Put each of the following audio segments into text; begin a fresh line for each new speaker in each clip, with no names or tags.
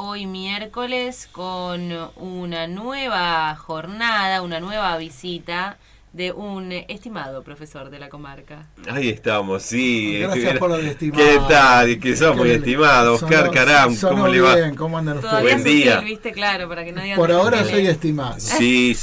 hoy miércoles con una nueva jornada, una nueva visita de un estimado profesor de la comarca.
Ahí estamos, sí.
Gracias por lo de estimado.
¿Qué tal? Que sos muy estimado. Oscar Caram, ¿cómo le va?
Bien, ¿cómo andan ustedes?
Todavía
Buen día.
sutil, viste, claro, para que no digan
Por
que
ahora
no
soy
le-
estimado.
Sí,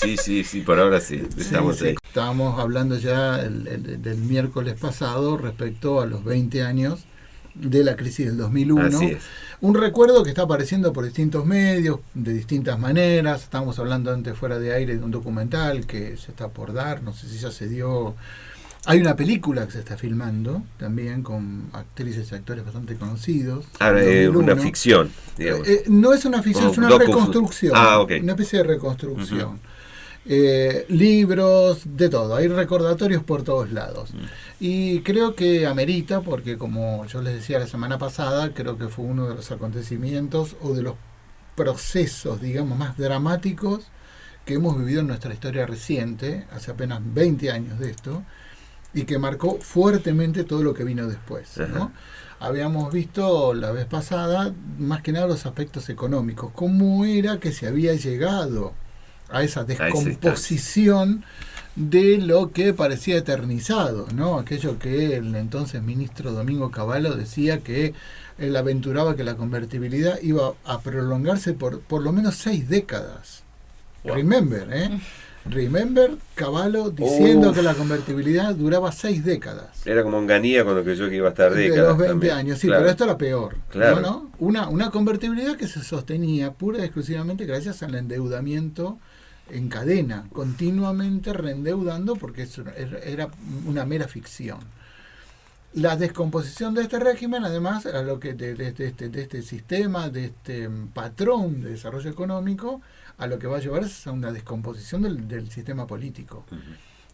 por ahora sí. Estamos
Sí,
ahí.
estábamos hablando ya del miércoles pasado respecto a los 20 años de la crisis del 2001.
Así es.
Un recuerdo que está apareciendo por distintos medios, de distintas maneras. Estábamos hablando antes fuera de aire de un documental que se está por dar, no sé si ya se dio. Hay una película que se está filmando también con actrices y actores bastante conocidos.
Ahora,
2001.
una ficción, digamos.
No es una ficción,
Como
es una
docu-
reconstrucción.
ok.
Una especie de reconstrucción. Libros, de todo. Hay recordatorios por todos lados. Y creo que amerita, porque como yo les decía la semana pasada, creo que fue uno de los acontecimientos o de los procesos, digamos, más dramáticos que hemos vivido en nuestra historia reciente, hace apenas 20 años de esto, y que marcó fuertemente todo lo que vino después, ¿no? Habíamos visto la vez pasada más que nada los aspectos económicos, cómo era que se había llegado a esa descomposición de lo que parecía eternizado, ¿no? Aquello que el entonces ministro Domingo Cavallo decía que él aventuraba que la convertibilidad iba a prolongarse por lo menos 6 décadas.
Wow.
Remember Cavallo diciendo que la convertibilidad duraba 6 décadas.
Era como Onganía cuando creyó que iba a estar décadas.
De los 20
también.
años, sí,
Claro.
pero esto era peor.
Claro.
¿No? Una convertibilidad que se sostenía pura y exclusivamente gracias al endeudamiento en cadena, continuamente reendeudando porque eso era una mera ficción. La descomposición de este régimen, además, a lo que de este sistema, de este patrón de desarrollo económico, a lo que va a llevar es a una descomposición del sistema político.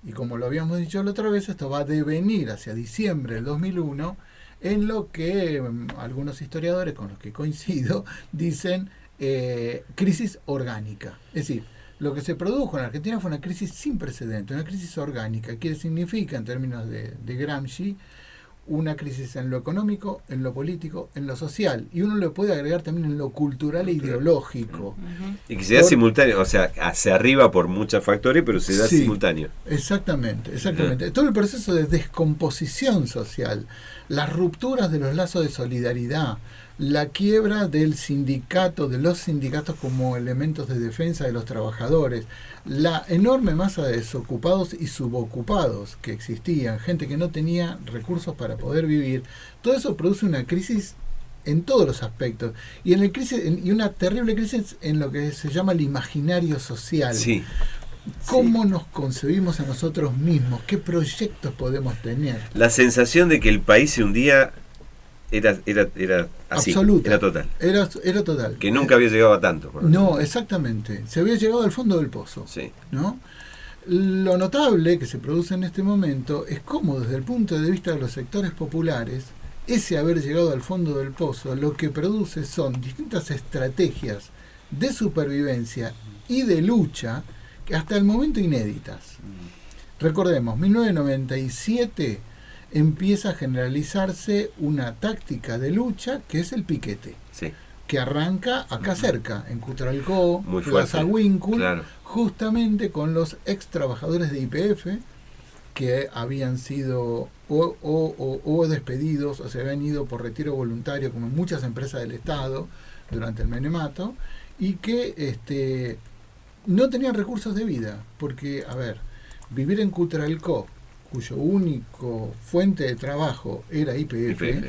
Y como lo habíamos dicho la otra vez, esto va a devenir hacia diciembre del 2001 en lo que algunos historiadores con los que coincido dicen crisis orgánica. Es decir, lo que se produjo en Argentina fue una crisis sin precedentes, una crisis orgánica, que significa en términos de Gramsci una crisis en lo económico, en lo político, en lo social, y uno le puede agregar también en lo cultural e ideológico.
Y que se da simultáneo, o sea, hacia arriba por muchos factores, pero se da
Sí,
simultáneo.
Exactamente. Todo el proceso de descomposición social, las rupturas de los lazos de solidaridad, la quiebra del sindicato, de los sindicatos como elementos de defensa de los trabajadores, la enorme masa de desocupados y subocupados que existían, gente que no tenía recursos para poder vivir, todo eso produce una crisis en todos los aspectos y una terrible crisis en lo que se llama el imaginario social.
Sí.
¿Cómo nos concebimos a nosotros mismos? ¿Qué proyectos podemos tener?
La sensación de que el país se hundía era así,
Absoluta.
era total.
Era total.
Que nunca había llegado a tanto.
No, exactamente. Se había llegado al fondo del pozo.
Sí.
¿No? Lo notable que se produce en este momento es cómo desde el punto de vista de los sectores populares, ese haber llegado al fondo del pozo lo que produce son distintas estrategias de supervivencia y de lucha que hasta el momento inéditas. Recordemos, 1997 empieza a generalizarse una táctica de lucha que es el piquete,
Sí.
que arranca acá cerca, en Cutralcó,
Muy
Plaza
fuerte.
Winkle,
Claro.
justamente con los ex trabajadores de YPF que habían sido o despedidos o se habían ido por retiro voluntario, como en muchas empresas del Estado durante el menemato, y que no tenían recursos de vida, porque, a ver, vivir en Cutralcó, cuyo único fuente de trabajo era YPF, es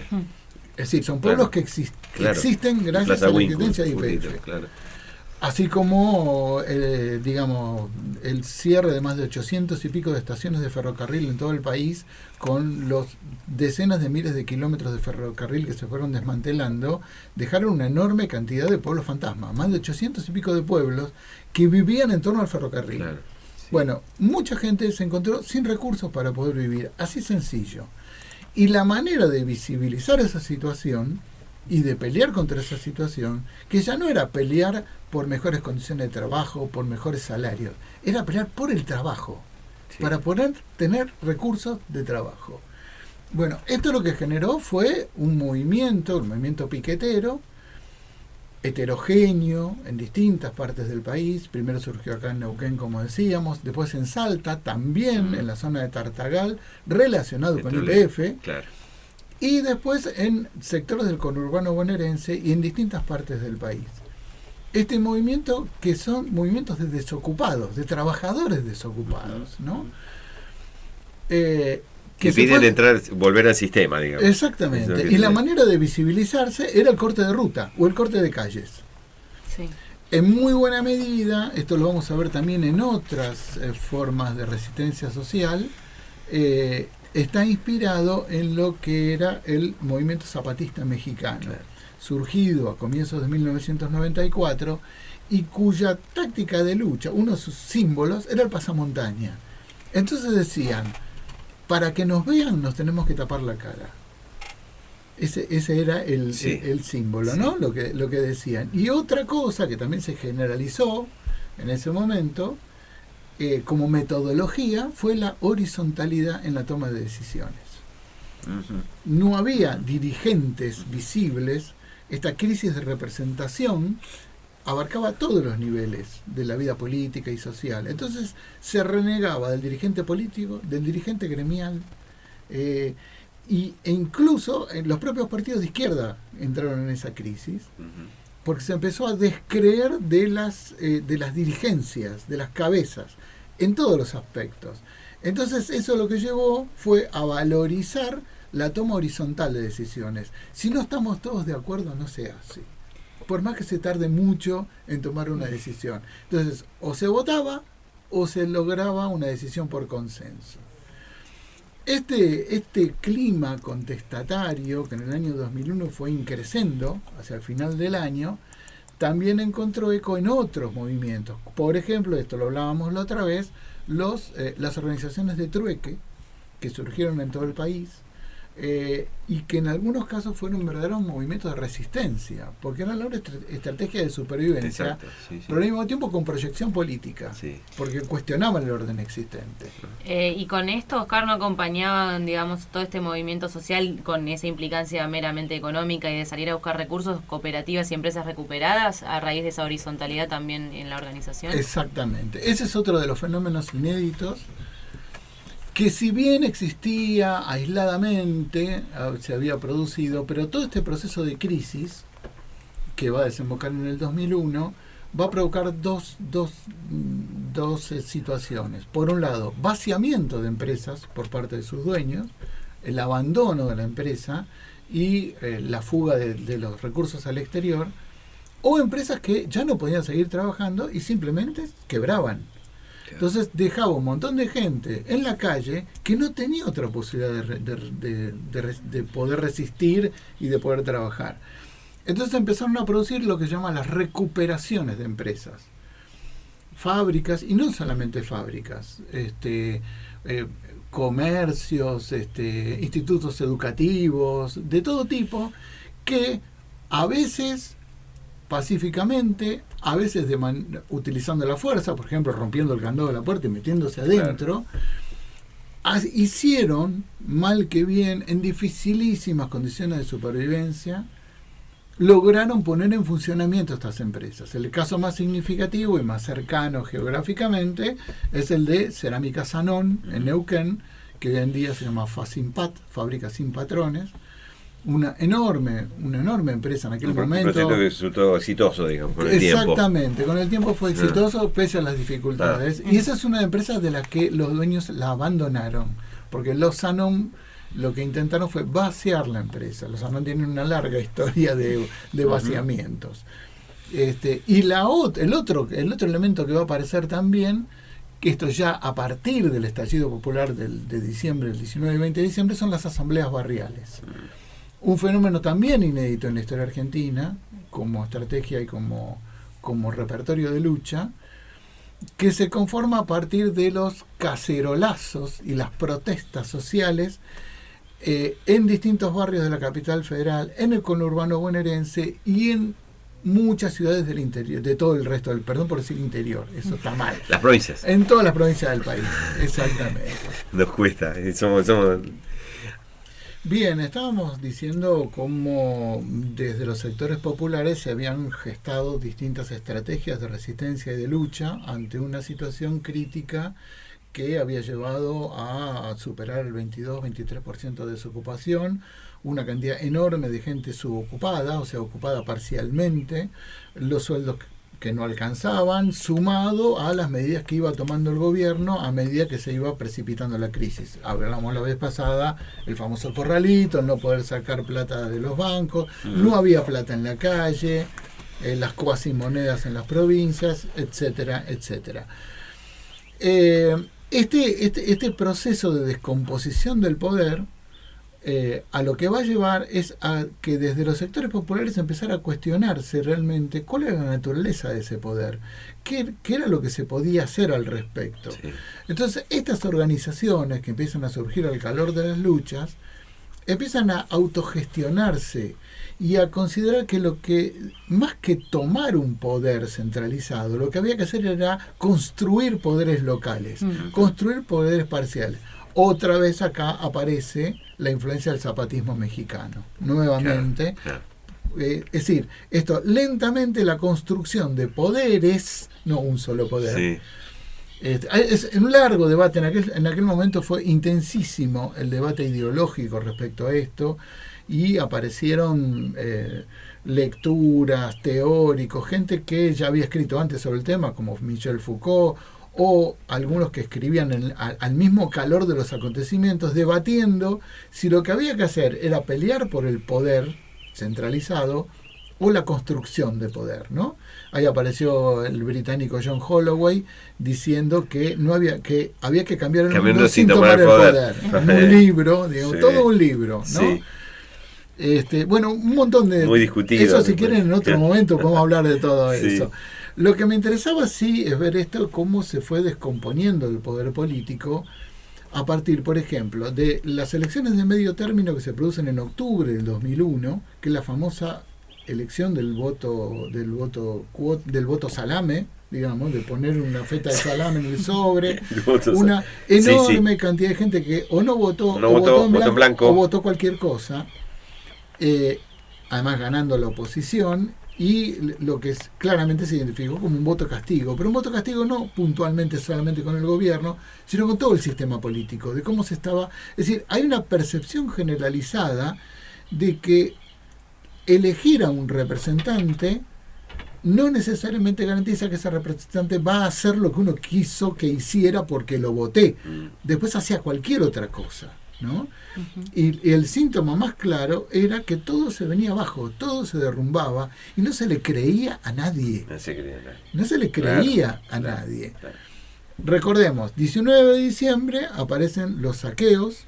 decir, son pueblos que existen gracias a la existencia de YPF.
Claro.
Así como, digamos, el cierre de más de 800 y pico de estaciones de ferrocarril en todo el país, con los decenas de miles de kilómetros de ferrocarril que se fueron desmantelando, dejaron una enorme cantidad de pueblos fantasmas, más de 800 y pico de pueblos que vivían en torno al ferrocarril.
Claro.
Bueno, mucha gente se encontró sin recursos para poder vivir, así sencillo. Y la manera de visibilizar esa situación y de pelear contra esa situación, que ya no era pelear por mejores condiciones de trabajo, por mejores salarios, era pelear por el trabajo, para poder tener recursos de trabajo. Bueno, esto lo que generó fue un movimiento piquetero, heterogéneo en distintas partes del país. Primero surgió acá en Neuquén, como decíamos, después en Salta, también en la zona de Tartagal, relacionado con YPF,
claro.
Y después en sectores del conurbano bonaerense y en distintas partes del país. Este movimiento, que son movimientos de desocupados, de trabajadores desocupados, ¿no?
Que piden volver al sistema, digamos.
Exactamente. Y la manera de visibilizarse era el corte de ruta o el corte de calles.
Sí.
En muy buena medida, esto lo vamos a ver también en otras formas de resistencia social, está inspirado en lo que era el movimiento zapatista mexicano, claro, surgido a comienzos de 1994 y cuya táctica de lucha, uno de sus símbolos, era el pasamontaña. Entonces decían, para que nos vean nos tenemos que tapar la cara. Ese era el símbolo, ¿no? Sí. Lo que decían. Y otra cosa que también se generalizó en ese momento, como metodología, fue la horizontalidad en la toma de decisiones. Uh-huh. No había dirigentes visibles. Esta crisis de representación abarcaba todos los niveles de la vida política y social. Entonces se renegaba del dirigente político, del dirigente gremial, e incluso los propios partidos de izquierda entraron en esa crisis, porque se empezó a descreer de las dirigencias, de las cabezas, en todos los aspectos. Entonces eso lo que llevó fue a valorizar la toma horizontal de decisiones. Si no estamos todos de acuerdo, no se hace, por más que se tarde mucho en tomar una decisión. Entonces, o se votaba o se lograba una decisión por consenso. Este clima contestatario, que en el año 2001 fue increciendo hacia el final del año, también encontró eco en otros movimientos. Por ejemplo, esto lo hablábamos la otra vez, las organizaciones de trueque, que surgieron en todo el país, y que en algunos casos fueron verdaderos movimientos de resistencia, porque eran una estrategia de supervivencia, exacto, sí, pero al mismo tiempo con proyección política, sí, porque cuestionaban el orden existente.
Y con esto, Oscar, ¿no acompañaban, digamos, todo este movimiento social con esa implicancia meramente económica y de salir a buscar recursos, cooperativas y empresas recuperadas a raíz de esa horizontalidad también en la organización?
Exactamente. Ese es otro de los fenómenos inéditos, que si bien existía aisladamente, se había producido, pero todo este proceso de crisis, que va a desembocar en el 2001, va a provocar dos situaciones. Por un lado, vaciamiento de empresas por parte de sus dueños, el abandono de la empresa y la fuga de los recursos al exterior, o empresas que ya no podían seguir trabajando y simplemente quebraban. Entonces dejaba un montón de gente en la calle que no tenía otra posibilidad de poder resistir y de poder trabajar. Entonces empezaron a producir lo que se llama las recuperaciones de empresas. Fábricas, y no solamente fábricas, comercios, institutos educativos, de todo tipo, que a veces pacíficamente, a veces utilizando la fuerza, por ejemplo, rompiendo el candado de la puerta y metiéndose adentro, claro, hicieron, mal que bien, en dificilísimas condiciones de supervivencia, lograron poner en funcionamiento estas empresas. El caso más significativo y más cercano geográficamente es el de Cerámica Sanón, en Neuquén, que hoy en día se llama Fasimpat, Fábrica Sin Patrones, una enorme empresa en aquel momento. Un proyecto
que resultó exitoso, digamos, con el
tiempo. Exactamente, con el tiempo fue exitoso pese a las dificultades. Y esa es una empresa de las que los dueños la abandonaron, porque los Sanón lo que intentaron fue vaciar la empresa. Los Sanón tienen una larga historia de vaciamientos. Y el otro elemento que va a aparecer también, que esto ya a partir del estallido popular de diciembre, el 19 y 20 de diciembre, son las asambleas barriales. Un fenómeno también inédito en la historia argentina, como estrategia y como repertorio de lucha, que se conforma a partir de los cacerolazos y las protestas sociales en distintos barrios de la capital federal, en el conurbano bonaerense y en muchas ciudades del interior, de todo el resto del, perdón por decir interior, eso está mal.
Las provincias.
En todas las provincias del país, exactamente.
Nos cuesta, somos
Bien, estábamos diciendo cómo desde los sectores populares se habían gestado distintas estrategias de resistencia y de lucha ante una situación crítica que había llevado a superar el 22-23% de desocupación, una cantidad enorme de gente subocupada, o sea, ocupada parcialmente, los sueldos que no alcanzaban, sumado a las medidas que iba tomando el gobierno a medida que se iba precipitando la crisis. Hablamos la vez pasada, el famoso corralito, el no poder sacar plata de los bancos, no había plata en la calle, las cuasimonedas en las provincias, etcétera, etcétera. Este proceso de descomposición del poder a lo que va a llevar es a que desde los sectores populares empezar a cuestionarse realmente cuál era la naturaleza de ese poder, qué era lo que se podía hacer al respecto. Sí. Entonces, estas organizaciones que empiezan a surgir al calor de las luchas, empiezan a autogestionarse y a considerar que lo que, más que tomar un poder centralizado, lo que había que hacer era construir poderes locales, construir poderes parciales. Otra vez acá aparece la influencia del zapatismo mexicano, nuevamente. Claro. Es decir, esto lentamente la construcción de poderes, no un solo poder. Sí. Es un largo debate, en aquel momento fue intensísimo el debate ideológico respecto a esto, y aparecieron lecturas, teóricos, gente que ya había escrito antes sobre el tema, como Michel Foucault, o algunos que escribían al mismo calor de los acontecimientos, debatiendo si lo que había que hacer era pelear por el poder centralizado o la construcción de poder, ¿no? Ahí apareció el británico John Holloway diciendo que había que cambiar el mundo sin tomar el poder. Un libro, digamos, sí. Todo un libro, ¿no? Sí. Bueno, un montón de...
Muy discutido.
Eso, si quieren, en otro momento podemos hablar de todo eso. Lo que me interesaba sí es ver esto, cómo se fue descomponiendo el poder político a partir, por ejemplo, de las elecciones de medio término que se producen en octubre del 2001, que es la famosa elección del voto salame, digamos, de poner una feta de salame en el sobre, una enorme cantidad de gente que o no votó, o votó en blanco, o votó cualquier cosa, además ganando la oposición, y lo que claramente se identificó como un voto castigo, pero un voto castigo no puntualmente solamente con el gobierno, sino con todo el sistema político, de cómo se estaba... Es decir, hay una percepción generalizada de que elegir a un representante no necesariamente garantiza que ese representante va a hacer lo que uno quiso que hiciera porque lo voté. Después hacía cualquier otra cosa, ¿no? Y el síntoma más claro era que todo se venía abajo, todo se derrumbaba y no se le creía a nadie. No se le creía a nadie. Claro. Recordemos, 19 de diciembre aparecen los saqueos.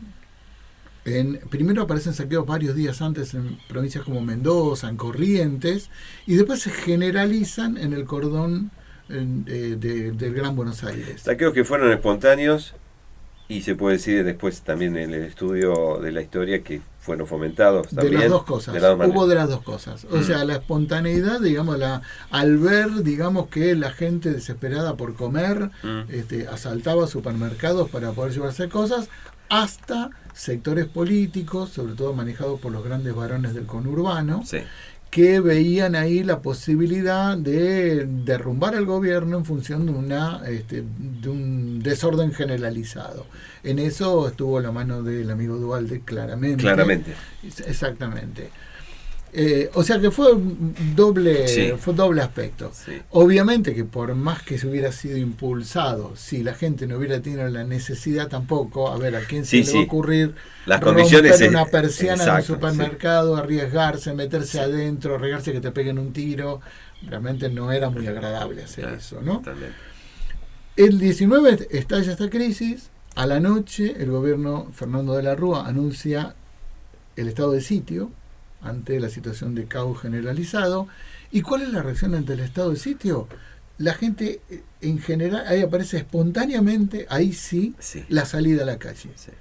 Primero aparecen saqueos varios días antes en provincias como Mendoza, en Corrientes, y después se generalizan en el cordón del Gran Buenos Aires.
Saqueos que fueron espontáneos. Y se puede decir después también en el estudio de la historia que fueron fomentados también.
De las dos cosas. Hubo de las dos cosas. O sea, la espontaneidad, digamos, al ver, digamos, que la gente desesperada por comer asaltaba supermercados para poder llevarse cosas, hasta sectores políticos, sobre todo manejados por los grandes varones del conurbano, que veían ahí la posibilidad de derrumbar al gobierno en función de un desorden generalizado. En eso estuvo la mano del amigo Duhalde, claramente. Exactamente. O sea que fue doble aspecto. Sí. Obviamente que por más que se hubiera sido impulsado, si la gente no hubiera tenido la necesidad tampoco, a ver, ¿a quién se le va a ocurrir
las condiciones
romper una persiana en un supermercado, arriesgarse, meterse adentro, regarse que te peguen un tiro? Realmente no era muy agradable hacer eso, ¿no? Totalmente. El 19 estalla esta crisis. A la noche el gobierno Fernando de la Rúa anuncia el estado de sitio ante la situación de caos generalizado. ¿Y cuál es la reacción ante el estado de sitio? La gente en general, ahí aparece espontáneamente, ahí sí, la salida a la calle. Sí.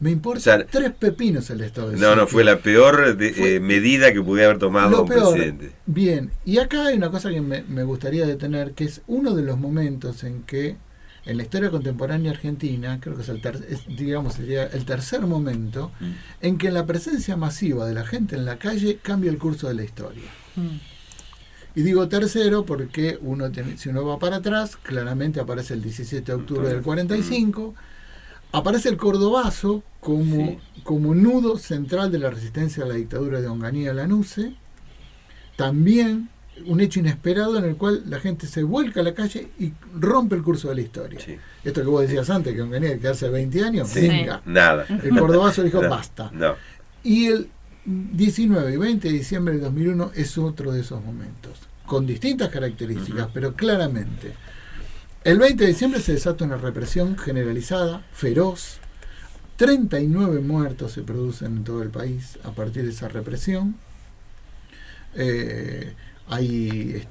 Me importa tres pepinos el estado de sitio.
No, fue la peor medida que pudiera haber tomado un presidente.
Bien, y acá hay una cosa que me gustaría detener, que es uno de los momentos en que en la historia contemporánea argentina, creo que sería el tercer momento en que la presencia masiva de la gente en la calle cambia el curso de la historia. Y digo tercero porque si uno va para atrás, claramente aparece el 17 de octubre del 45, aparece el Cordobazo como nudo central de la resistencia a la dictadura de Onganía Lanusse, también un hecho inesperado en el cual la gente se vuelca a la calle y rompe el curso de la historia. Sí. Esto que vos decías antes, que Onganía quedarse 20 años, venga.
Nada.
El Cordobazo dijo basta.
No.
Y el 19 y 20 de diciembre del 2001 es otro de esos momentos, con distintas características, pero claramente. El 20 de diciembre se desata una represión generalizada, feroz. 39 muertos se producen en todo el país a partir de esa represión. Hay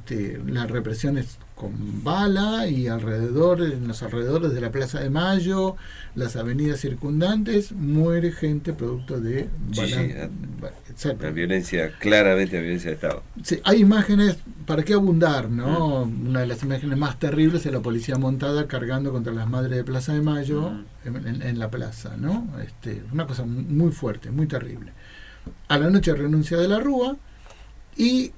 las represiones con bala y en los alrededores de la Plaza de Mayo, las avenidas circundantes, muere gente producto de
la violencia, claramente la violencia de Estado.
Sí, hay imágenes, ¿para qué abundar? ¿No? Una de las imágenes más terribles es la policía montada cargando contra las madres de Plaza de Mayo en la plaza, ¿no? Una cosa muy fuerte, muy terrible. A la noche renuncia de la Rúa y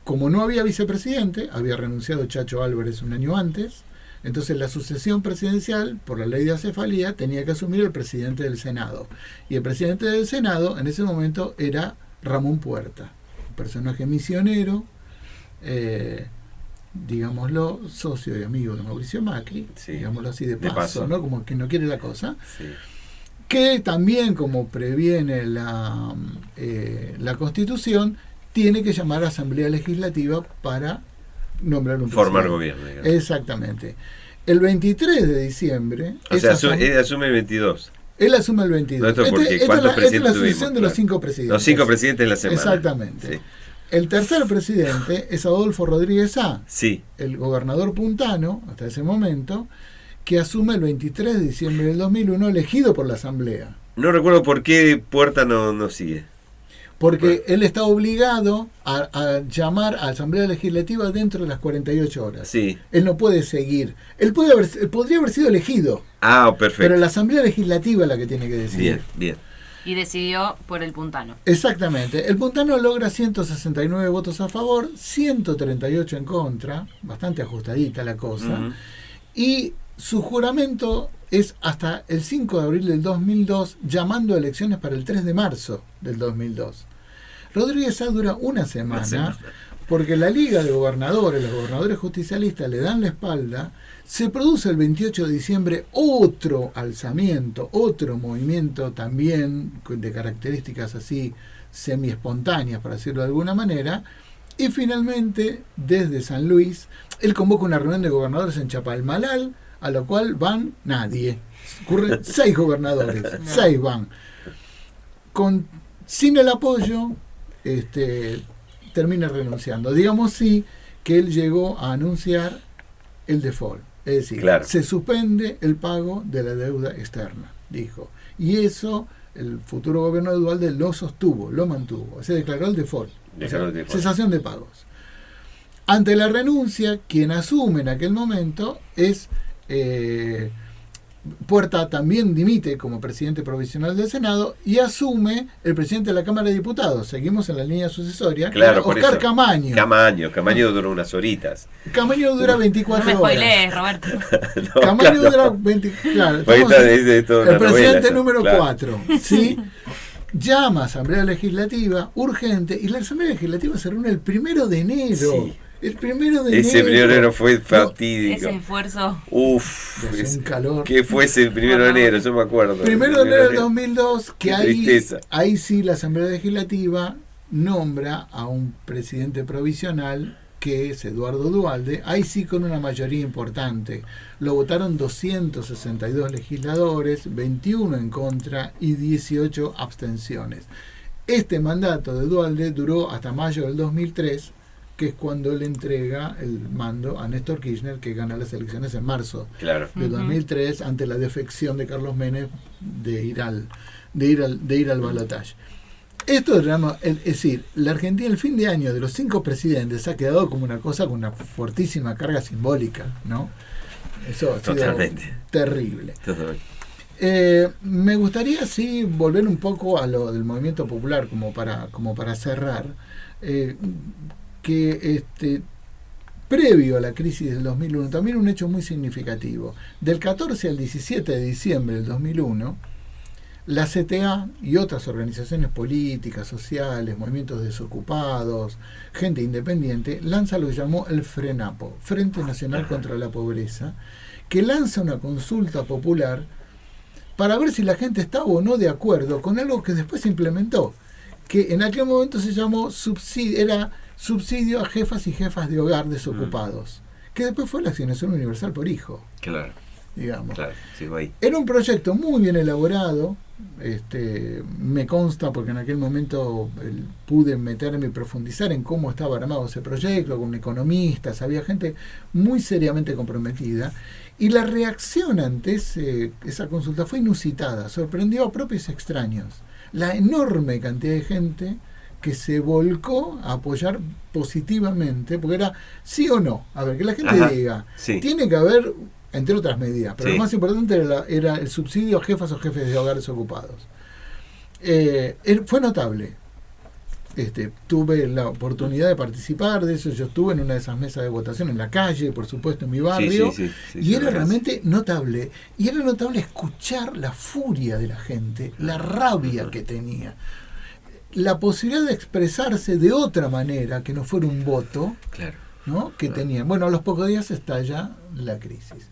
como no había vicepresidente, había renunciado Chacho Álvarez un año antes, entonces la sucesión presidencial, por la ley de acefalía, tenía que asumir el presidente del Senado. Y el presidente del Senado en ese momento era Ramón Puerta, un personaje misionero, digámoslo, socio y amigo de Mauricio Macri, digámoslo así de paso, ¿no? Como que no quiere la cosa. Sí. Que también, como previene la Constitución, tiene que llamar a Asamblea Legislativa para nombrar un
formar
presidente.
Gobierno, digamos.
Exactamente. El 23 de diciembre...
O sea, él asume el 22.
Él asume el 22.
No, esta es la
sucesión de los 5 presidentes.
Los 5 presidentes de la semana.
Exactamente.
Sí.
El tercer presidente es Adolfo Rodríguez A.,
sí,
el gobernador puntano, hasta ese momento, que asume el 23 de diciembre del 2001, elegido por la Asamblea.
No recuerdo por qué Puerta no sigue.
Porque él está obligado a llamar a Asamblea Legislativa dentro de las 48 horas.
Sí.
Él no puede seguir. Él podría haber sido elegido.
Ah, perfecto.
Pero la Asamblea Legislativa es la que tiene que decidir.
Bien.
Y decidió por el puntano.
Exactamente. El puntano logra 169 votos a favor, 138 en contra, bastante ajustadita la cosa. Y su juramento es hasta el 5 de abril del 2002, llamando a elecciones para el 3 de marzo del 2002. Rodríguez A. dura una semana, porque la Liga de Gobernadores, los gobernadores justicialistas le dan la espalda. Se produce el 28 de diciembre otro alzamiento, otro movimiento también de características así semi-espontáneas, para decirlo de alguna manera, y finalmente desde San Luis, él convoca una reunión de gobernadores en Chapalmalal, a lo cual van nadie. Ocurren 6 gobernadores, 6 van. Sin el apoyo, termina renunciando. Digamos sí que él llegó a anunciar el default. Es decir, se suspende el pago de la deuda externa, dijo. Y eso el futuro gobierno de Duhalde lo sostuvo, lo mantuvo. Se declaró el default. Cesación de pagos. Ante la renuncia, quien asume en aquel momento es... Puerta también dimite como presidente provisional del Senado y asume el presidente de la Cámara de Diputados. Seguimos en la línea sucesoria.
Claro,
Oscar Camaño.
Camaño duró unas horitas.
Camaño dura 24 horas.
No me spoilees, Roberto.
No, Camaño dura 20. Claro, el presidente número 4. ¿Sí? Llama a Asamblea Legislativa urgente y la Asamblea Legislativa se reúne el 1 de enero. Sí. El 1 de enero.
Ese 1 de enero fue fatídico.
Ese esfuerzo.
Uf.
Un calor.
¿Qué fue ese 1 de enero? Yo me acuerdo.
1 de enero del 2002, que ahí sí la Asamblea Legislativa nombra a un presidente provisional, que es Eduardo Duhalde, ahí sí con una mayoría importante. Lo votaron 262 legisladores, 21 en contra y 18 abstenciones. Este mandato de Duhalde duró hasta mayo del 2003, que es cuando le entrega el mando a Néstor Kirchner, que gana las elecciones en marzo de 2003 ante la defección de Carlos Menem de ir al balotaje. Esto es decir, la Argentina, el fin de año de los 5 presidentes ha quedado como una cosa con una fortísima carga simbólica, ¿no? Eso ha sido
Totalmente.
terrible.
Totalmente.
Me gustaría sí volver un poco a lo del movimiento popular como para cerrar, que previo a la crisis del 2001 también un hecho muy significativo. Del 14 al 17 de diciembre del 2001, la CTA y otras organizaciones políticas, sociales, movimientos desocupados, gente independiente, lanza lo que llamó el FRENAPO, Frente Nacional contra la Pobreza, que lanza una consulta popular para ver si la gente estaba o no de acuerdo con algo que después se implementó, que en aquel momento se llamó subsidio a jefas y jefas de hogar desocupados, que después fue la asignación universal por hijo.
Claro.
Digamos.
Claro, sigo ahí.
Era un proyecto muy bien elaborado, me consta porque en aquel momento pude meterme y profundizar en cómo estaba armado ese proyecto, con economistas, había gente muy seriamente comprometida, y la reacción ante esa consulta fue inusitada, sorprendió a propios extraños. La enorme cantidad de gente que se volcó a apoyar positivamente, porque era sí o no, a ver, que la gente diga,
sí.
Tiene que haber, entre otras medidas, pero
Sí.
lo más importante era el subsidio a jefas o jefes de hogares ocupados. Fue notable. Tuve la oportunidad de participar de eso, yo estuve en una de esas mesas de votación en la calle, por supuesto, en mi barrio,
Sí,
y era realmente notable. Y era notable escuchar la furia de la gente, la rabia que tenía, la posibilidad de expresarse de otra manera que no fuera un voto,
Claro.
¿no? Que tenían. Bueno, a los pocos días estalla la crisis.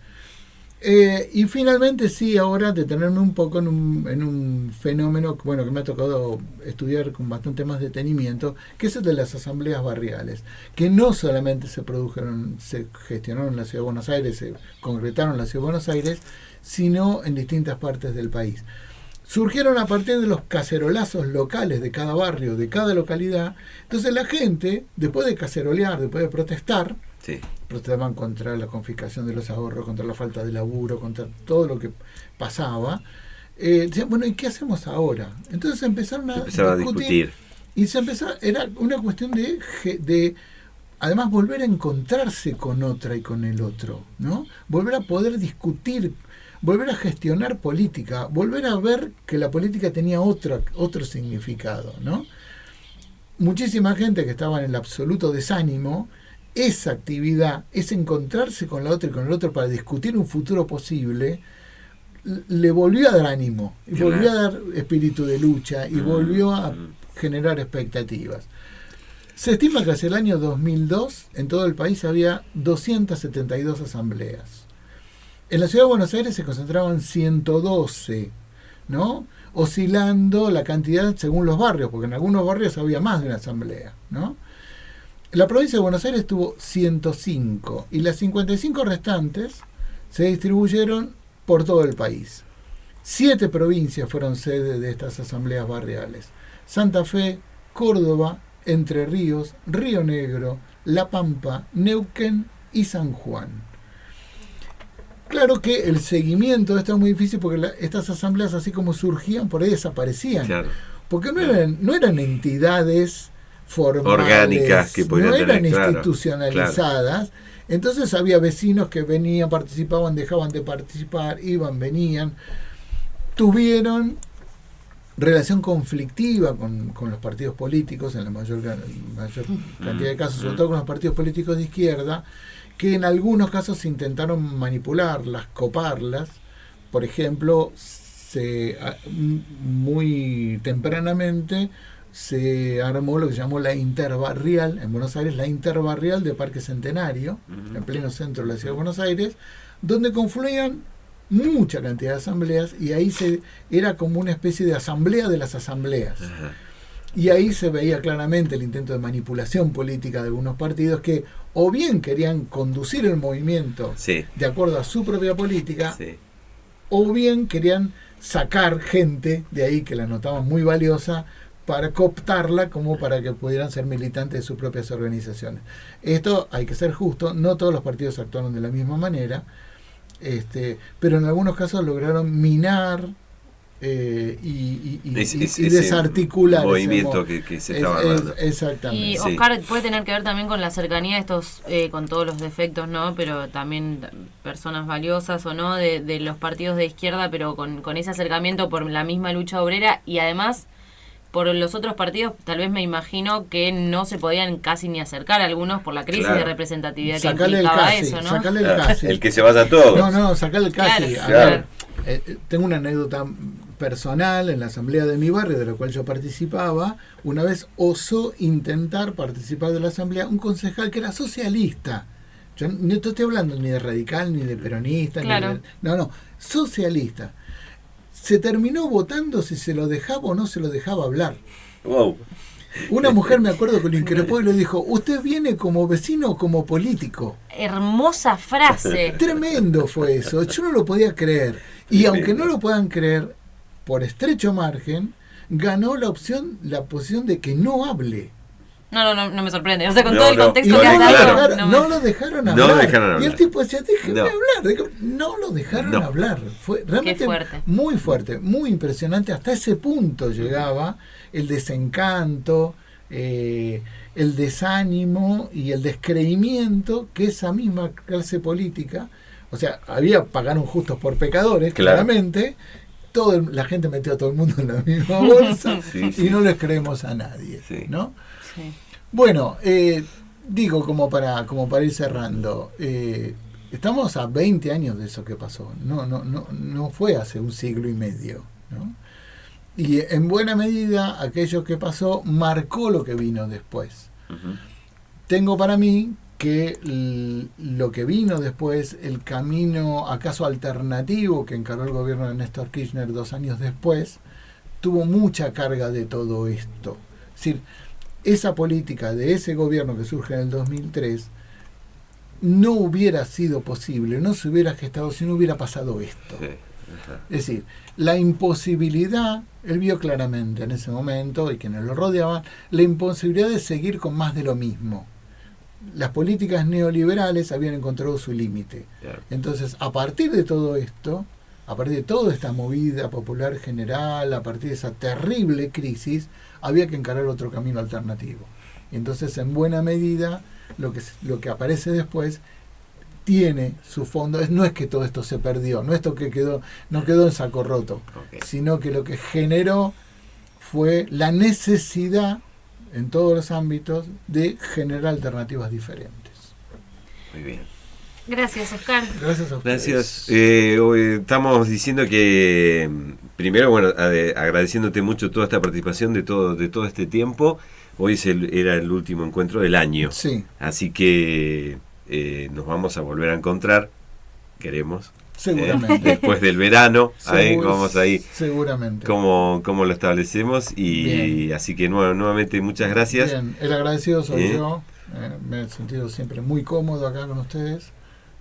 Y finalmente sí, ahora detenerme un poco en un fenómeno que me ha tocado estudiar con bastante más detenimiento, que es el de las asambleas barriales, que no solamente se gestionaron en la Ciudad de Buenos Aires, se concretaron en la Ciudad de Buenos Aires, sino en distintas partes del país. Surgieron a partir de los cacerolazos locales de cada barrio, de cada localidad. Entonces la gente, después de cacerolear, después de protestar,
Sí.
protestaban contra la confiscación de los ahorros, contra la falta de laburo, contra todo lo que pasaba. Decían, bueno, ¿y qué hacemos ahora? Entonces empezaron a discutir. Y era una cuestión de además volver a encontrarse con otra y con el otro, ¿no? Volver a poder discutir, volver a gestionar política, volver a ver que la política tenía otro significado, ¿no? Muchísima gente que estaba en el absoluto desánimo, esa actividad, ese encontrarse con la otra y con el otro para discutir un futuro posible, le volvió a dar ánimo, y volvió a dar espíritu de lucha, y volvió a generar expectativas. Se estima que hacia el año 2002 en todo el país había 272 asambleas. En la Ciudad de Buenos Aires se concentraban 112, ¿no? Oscilando la cantidad según los barrios, porque en algunos barrios había más de una asamblea, ¿no? La provincia de Buenos Aires tuvo 105 y las 55 restantes se distribuyeron por todo el país. 7 provincias fueron sede de estas asambleas barriales: Santa Fe, Córdoba, Entre Ríos, Río Negro, La Pampa, Neuquén y San Juan. Claro que el seguimiento de esto es muy difícil porque estas asambleas, así como surgían, por ahí desaparecían.
Claro.
Porque no eran entidades formales,
orgánicas que podían
no eran
tener,
institucionalizadas. Claro. Entonces había vecinos que venían, participaban, dejaban de participar, iban, venían. Tuvieron relación conflictiva con los partidos políticos, en la mayor cantidad de casos, sobre todo con los partidos políticos de izquierda, que en algunos casos intentaron manipularlas, coparlas. Por ejemplo, muy tempranamente se armó lo que se llamó la Interbarrial, en Buenos Aires, la Interbarrial de Parque Centenario, en pleno centro de la Ciudad de Buenos Aires, donde confluían mucha cantidad de asambleas, y ahí era como una especie de asamblea de las asambleas. Ajá. Y ahí se veía claramente el intento de manipulación política de algunos partidos que o bien querían conducir el movimiento de acuerdo a su propia política, o bien querían sacar gente de ahí que la notaban muy valiosa para cooptarla como para que pudieran ser militantes de sus propias organizaciones. Esto, hay que ser justo, no todos los partidos actuaron de la misma manera, pero en algunos casos lograron minar y desarticular
ese movimiento que se estaba dando.
Exactamente.
Y Oscar, puede tener que ver también con la cercanía de estos, con todos los defectos, ¿no? Pero también personas valiosas o no, de los partidos de izquierda, pero con ese acercamiento por la misma lucha obrera y además por los otros partidos, tal vez me imagino que no se podían casi ni acercar a algunos por la crisis de representatividad que implicaba eso, ¿no?
Sacale el casi.
El que se vaya todo.
No, sacale el casi.
Claro.
Tengo una anécdota personal en la asamblea de mi barrio, de la cual yo participaba. Una vez osó intentar participar de la asamblea un concejal que era socialista. Yo no te estoy hablando ni de radical, ni de peronista,
claro.
No, socialista. Se terminó votando si se lo dejaba o no se lo dejaba hablar.
Wow.
Una mujer, me acuerdo, que lo increpó y le dijo: ¿usted viene como vecino o como político?
Hermosa frase.
Tremendo fue eso, yo no lo podía creer. Y aunque no lo puedan creer, por estrecho margen, ganó la posición de que no hable.
No me sorprende. O sea, con todo el contexto que has dado.
No lo dejaron hablar. Y el tipo decía: déjeme hablar. No lo dejaron hablar. Fue realmente muy fuerte, muy impresionante. Hasta ese punto llegaba el desencanto, el desánimo y el descreimiento que esa misma clase política, o sea, pagaron justos por pecadores, claramente. La gente metió a todo el mundo en la misma bolsa y no les creemos a nadie, ¿no? Sí. Bueno, digo, como para ir cerrando, estamos a 20 años de eso que pasó. No fue hace un siglo y medio, ¿no? Y en buena medida aquello que pasó marcó lo que vino después. Uh-huh. Tengo para mí que lo que vino después, el camino acaso alternativo que encaró el gobierno de Néstor Kirchner 2 años después, tuvo mucha carga de todo esto. Es decir, esa política de ese gobierno que surge en el 2003 no hubiera sido posible, no se hubiera gestado si no hubiera pasado esto. Sí. Es decir, la imposibilidad, él vio claramente en ese momento, y quienes lo rodeaban, la imposibilidad de seguir con más de lo mismo. Las políticas neoliberales habían encontrado su límite. Claro. Entonces, a partir de todo esto, a partir de toda esta movida popular general, a partir de esa terrible crisis, había que encarar otro camino alternativo. Entonces, en buena medida, lo que aparece después tiene su fondo. No es que todo esto se perdió, no esto que no quedó en saco roto, sino que lo que generó fue la necesidad en todos los ámbitos de generar alternativas diferentes.
Muy bien.
Gracias, Oscar.
Gracias a ustedes.
Gracias. Hoy estamos diciendo que, primero, bueno, agradeciéndote mucho toda esta participación de todo este tiempo. Hoy era el último encuentro del año.
Sí.
Así que nos vamos a volver a encontrar. Queremos.
Seguramente.
Después del verano, vamos ahí.
Seguramente.
Cómo lo establecemos. Y así que nuevamente muchas gracias.
Bien, el agradecido soy yo. Me he sentido siempre muy cómodo acá con ustedes.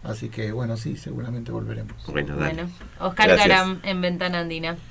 Así que, bueno, sí, seguramente volveremos.
Bueno,
Oscar Caram en Ventana Andina.